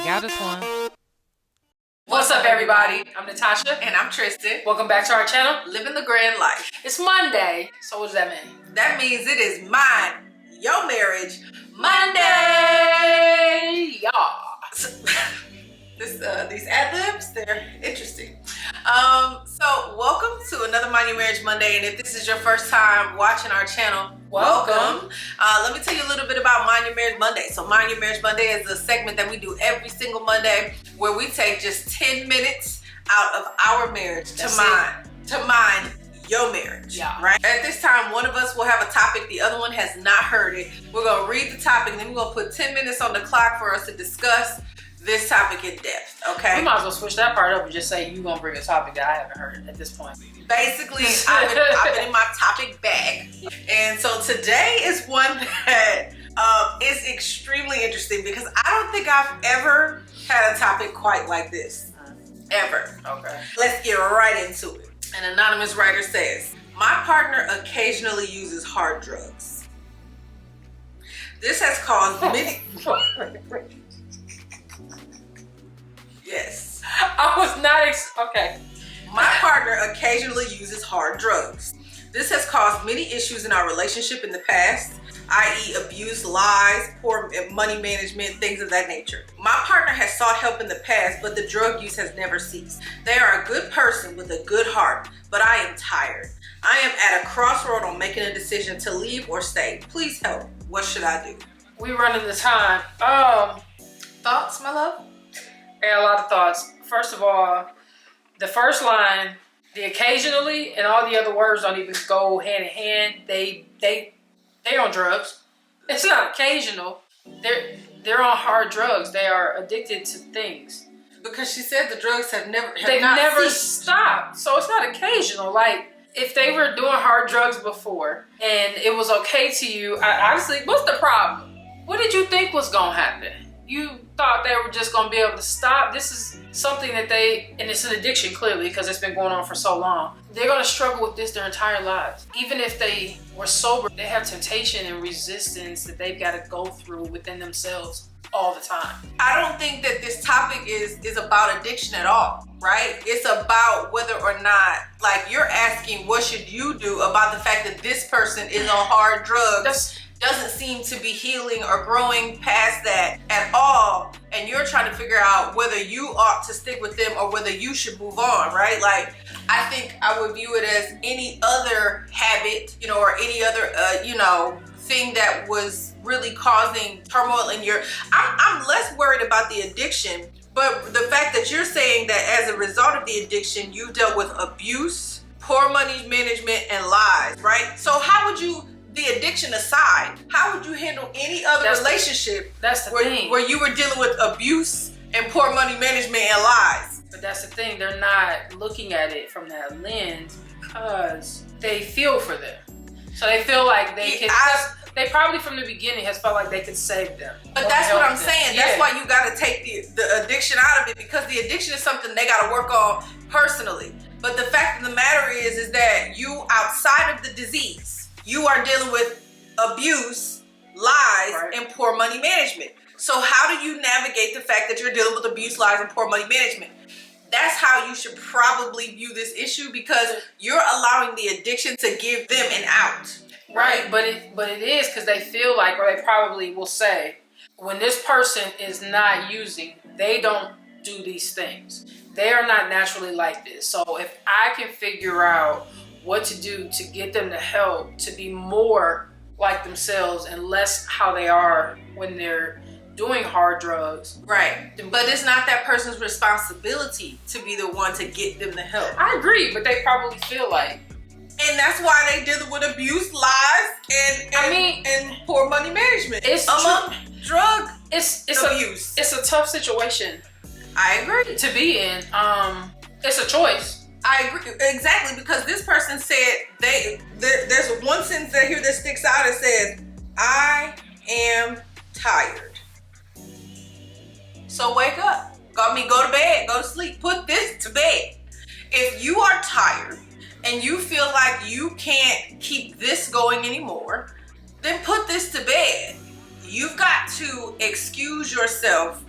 got us one. What's up, everybody? I'm Natasha. And I'm Tristan. Welcome back to our channel, Livin LaGrande Lyfe. It's Monday. So what does that mean? That means it is mine, your marriage, Monday. These ad-libs, they're interesting. So welcome to another Mind Your Marriage Monday. And if this is your first time watching our channel, welcome. Let me tell you a little bit about Mind Your Marriage Monday. So Mind Your Marriage Monday is a segment that we do every single Monday where we take just 10 minutes out of our marriage to mind your marriage. Yeah. Right? At this time, one of us will have a topic, the other one has not heard it. We're gonna read the topic and then we're gonna put 10 minutes on the clock for us to discuss this topic in depth, okay? We might as well switch that part up and just say you're gonna bring a topic that I haven't heard at this point. Basically, I've been in my topic bag. And so today is one that is extremely interesting because I don't think I've ever had a topic quite like this. Ever. Okay. Let's get right into it. An anonymous writer says, my partner occasionally uses hard drugs. This has caused many... Yes. I was not okay. My partner occasionally uses hard drugs. This has caused many issues in our relationship in the past, i.e. abuse, lies, poor money management, things of that nature. My partner has sought help in the past, but the drug use has never ceased. They are a good person with a good heart, but I am tired. I am at a crossroad on making a decision to leave or stay. Please help. What should I do? We running the time. Thoughts, my love? I got a lot of thoughts. First of all, the first line, the occasionally, and all the other words don't even go hand in hand. They on drugs. It's not occasional. They're on hard drugs. They are addicted to things. Because she said the drugs have never stopped. So it's not occasional. Like if they were doing hard drugs before and it was okay to you, honestly, what's the problem? What did you think was gonna happen? You thought they were just gonna be able to stop. This is something that and it's an addiction clearly because it's been going on for so long. They're gonna struggle with this their entire lives. Even if they were sober, they have temptation and resistance that they've got to go through within themselves all the time. I don't think that this topic is about addiction at all, right? It's about whether or not, like you're asking, what should you do about the fact that this person is on hard drugs? Doesn't seem to be healing or growing past that at all, and you're trying to figure out whether you ought to stick with them or whether you should move on, right? Like, I think I would view it as any other habit, or any other, thing that was really causing turmoil in your... I'm less worried about the addiction, but the fact that you're saying that as a result of the addiction, you dealt with abuse, poor money management, and lies, right? So how would you... The addiction aside, how would you handle any other relationship where you were dealing with abuse and poor money management and lies? But that's the thing, they're not looking at it from that lens because they feel for them. So they feel like they probably from the beginning has felt like they could save them. But that's what I'm saying. Yeah. That's why you got to take the addiction out of it, because the addiction is something they got to work on personally. But the fact of the matter is that you, outside of the disease, you are dealing with abuse, lies, and poor money management. So how do you navigate the fact that you're dealing with abuse, lies, and poor money management? That's how you should probably view this issue, because you're allowing the addiction to give them an out. Right, but it is because they feel like, or they probably will say, when this person is not using, they don't do these things. They are not naturally like this. So if I can figure out what to do to get them to help to be more like themselves and less how they are when they're doing hard drugs. Right. But it's not that person's responsibility to be the one to get them the help. I agree, but they probably feel like. And that's why they deal with abuse, lies, and poor money management. It's drug abuse. It's a tough situation. I agree. To be in. It's a choice. I agree, exactly, because this person said there's one sentence that here that sticks out. It says, I am tired. So wake up. Go to bed, go to sleep. Put this to bed. If you are tired and you feel like you can't keep this going anymore, then put this to bed. You've got to excuse yourself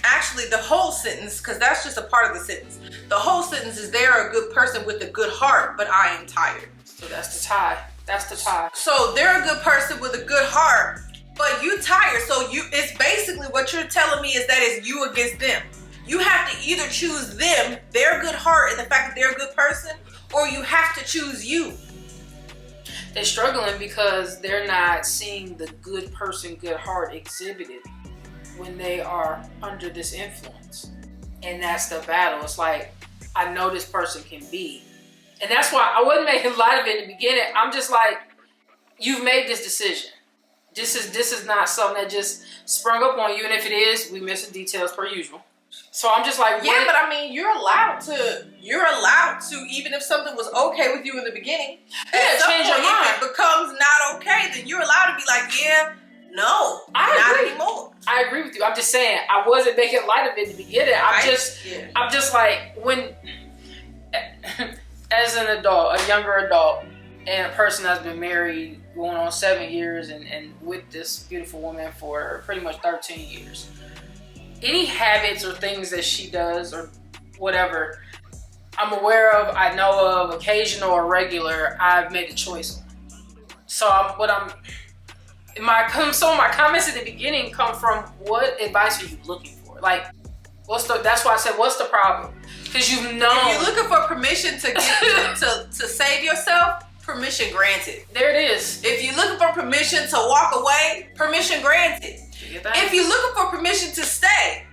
Actually, the whole sentence, because that's just a part of the sentence. The whole sentence is, they're a good person with a good heart, but I am tired. So that's the tie. That's the tie. So they're a good person with a good heart, but you tired. So it's basically what you're telling me is that it's you against them. You have to either choose them, their good heart and the fact that they're a good person, or you have to choose you. They're struggling because they're not seeing the good person, good heart exhibited when they are under this influence. And that's the battle. It's like, I know this person can be. And that's why I wasn't making light of it in the beginning. I'm just like, you've made this decision. This is not something that just sprung up on you. And if it is, we missing details per usual. So I'm just like, yeah, but I mean, you're allowed to, even if something was okay with you in the beginning, change your mind. If it becomes not okay, then you're allowed to be like, yeah, no, not anymore. I agree with you. I'm just saying, I wasn't making light of it in the beginning. I'm just like, when, as an adult, a younger adult, and a person that's been married going on 7 years and with this beautiful woman for pretty much 13 years. Any habits or things that she does or whatever, I'm aware of, I know of, occasional or regular, I've made a choice on. So my comments in the beginning come from, what advice are you looking for? Like, that's why I said, what's the problem? Because you've known. If you're looking for permission to get to save yourself, permission granted. There it is. If you're looking for permission to walk away, permission granted. If you're looking for permission to stay,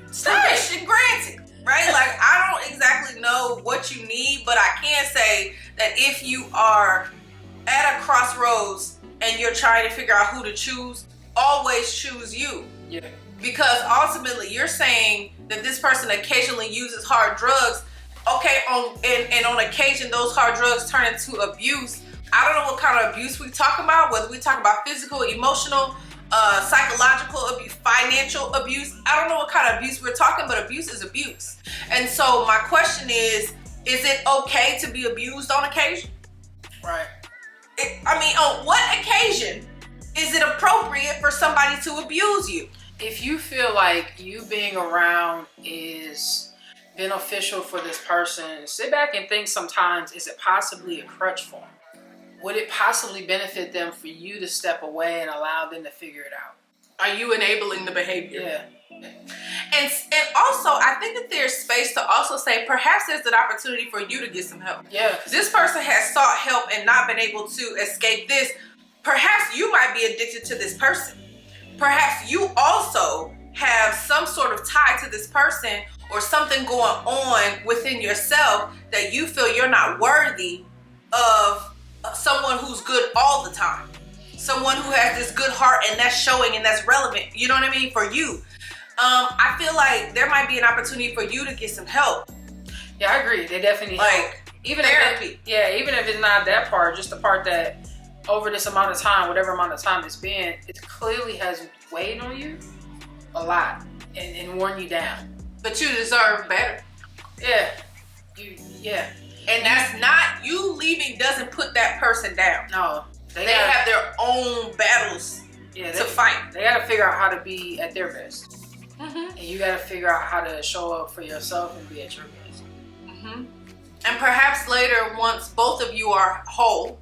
permission granted. Right? Like, I don't exactly know what you need, but I can say that if you are at a crossroads and you're trying to figure out who to choose, always choose you. Yeah. Because ultimately you're saying that this person occasionally uses hard drugs. Okay, on occasion those hard drugs turn into abuse. I don't know what kind of abuse we talk about, whether we talk about physical, emotional, psychological abuse, financial abuse. I don't know what kind of abuse we're talking, but abuse is abuse. And so my question is it okay to be abused on occasion? Right. On what occasion is it appropriate for somebody to abuse you? If you feel like you being around is beneficial for this person, sit back and think sometimes, is it possibly a crutch for them? Would it possibly benefit them for you to step away and allow them to figure it out? Are you enabling the behavior? Yeah. And also, I think that there's space to also say, perhaps there's an opportunity for you to get some help. Yeah. This person has sought help and not been able to escape this. Perhaps you might be addicted to this person. Perhaps you also have some sort of tie to this person or something going on within yourself that you feel you're not worthy of someone who's good all the time. Someone who has this good heart and that's showing and that's relevant. You know what I mean? For you. I feel like there might be an opportunity for you to get some help. Yeah, I agree. They definitely help. Even therapy. Even if it's not that part, just the part that over this amount of time, whatever amount of time it's been, it clearly has weighed on you a lot and worn you down. But you deserve better. Yeah. And that's not, you leaving doesn't put that person down. No. They have their own battles to fight. They got to figure out how to be at their best. Mm-hmm. And you got to figure out how to show up for yourself and be at your best. Mm-hmm. And perhaps later, once both of you are whole,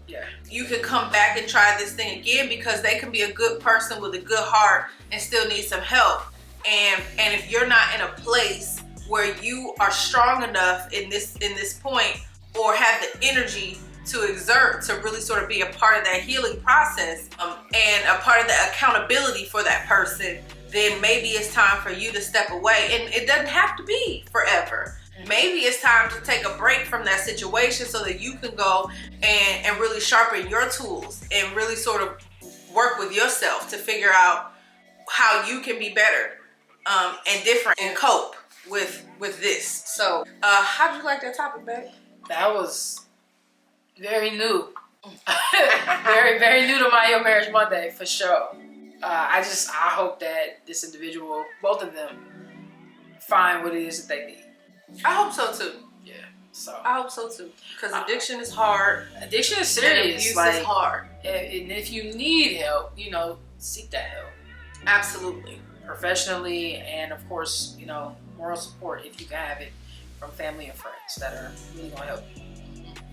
you can come back and try this thing again, because they can be a good person with a good heart and still need some help. And if you're not in a place where you are strong enough in this point, or have the energy to exert to really sort of be a part of that healing process, and a part of the accountability for that person, then maybe it's time for you to step away. And it doesn't have to be forever. Maybe it's time to take a break from that situation so that you can go and really sharpen your tools and really sort of work with yourself to figure out how you can be better and different and cope with this. So how did you like that topic, babe? That was very new. very, very new to my Your Marriage Monday, for sure. I hope that this individual, both of them, find what it is that they need. I hope so too. Yeah. So I hope so too. Because addiction is hard. Addiction is serious. Abuse is hard. And if you need help, seek that help. Absolutely. professionally, and of course, you know, moral support if you can have it from family and friends that are really gonna help you.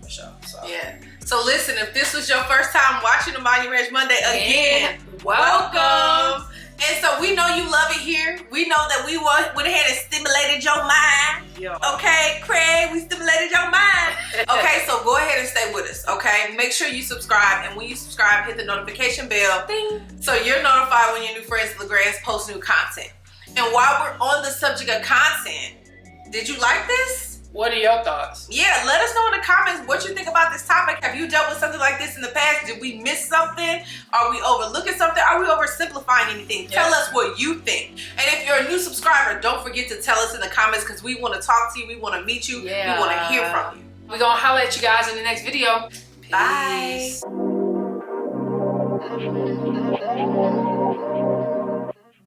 For sure. So yeah. So listen, if this was your first time watching the Mind Your Marriage Monday, again, welcome. And so we know you love it here. We know that we went ahead and stimulated your mind. Yo. Okay, Craig, we stimulated your mind. Okay, so go ahead and stay with us, okay? Make sure you subscribe, and when you subscribe, hit the notification bell. Ding. So you're notified when your new friends LaGrandes post new content. And while we're on the subject of content, did you like this? What are your thoughts? Yeah, let us know in the comments what you think about this topic. Have you dealt with something like this in the past? Did we miss something? Are we overlooking something? Are we oversimplifying anything? Yes. Tell us what you think. And if you're a new subscriber, don't forget to tell us in the comments, because we want to talk to you. We want to meet you. Yeah. We want to hear from you. We're going to holler at you guys in the next video. Bye. Peace.